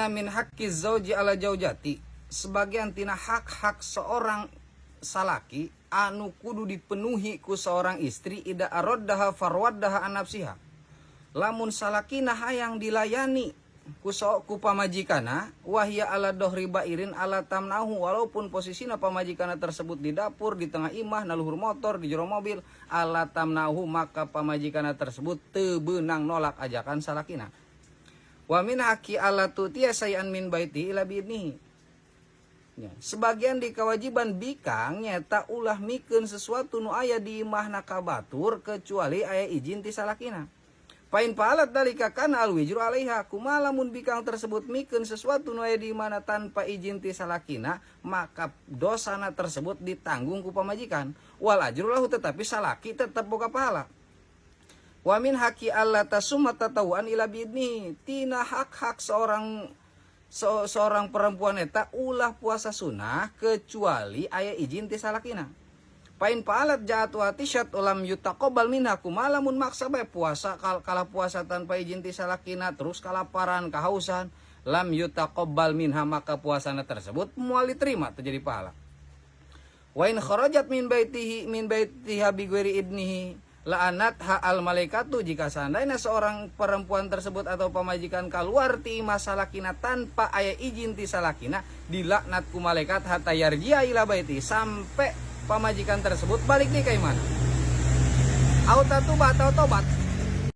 inna min haqqi zauji ala jaujati, sebagian tina hak-hak seorang salaki anu kudu dipenuhi ku seorang istri ida araddaha farwaddaha an nafsiha. Lamun salakina hayang dilayani ku pamajikana wahya ala dohri bairin ala tamnahu, walaupun posisina pamajikana tersebut di dapur, di tengah imah, naluhur motor, di jero mobil, ala tamnahu, maka pamajikana tersebut teu beunang nolak ajakan salakina. Wa min haqi ala tutiya sayan min baiti ila biidnihi, ya, sebagian di kewajiban bikang nyata ulah mikeun sesuatu nu aya di imahna ka batur kecuali aya izin ti salakina. Pain paalat dalika kana alwijru alaiha, kumaha lamun bikang tersebut mikeun sesuatu nu aya di mana tanpa izin ti salakina, maka dosana tersebut ditanggung ku pamajikan. Wal ajru lahu, tetapi salaki tetap boga pahala. Wa min haqi alla tasumma tatawuan ila biidni, tina hak-hak seorang perempuan eta ulah puasa sunnah kecuali aya izin ti salakina. Pain paalat ja'atu hatishat ulam yutaqabbal minha, kumaha lamun maksa bae puasa kala puasa tanpa izin ti salakina, terus kalaparan kahausan, lam yutaqabbal minha, maka puasana tersebut moal diterima, terjadi pahala. Wa in kharajat min baitiha bi ghairi idnihi la'anatha al malaikatu, jika seandainya seorang perempuan tersebut atau pamajikan keluar ti masalakina tanpa aya izin ti salakina, dilaknat ku malaikat hatta yarji'a ila baiti, sampai pamajikan tersebut balik di ke mana. Au tatuba atau tobat,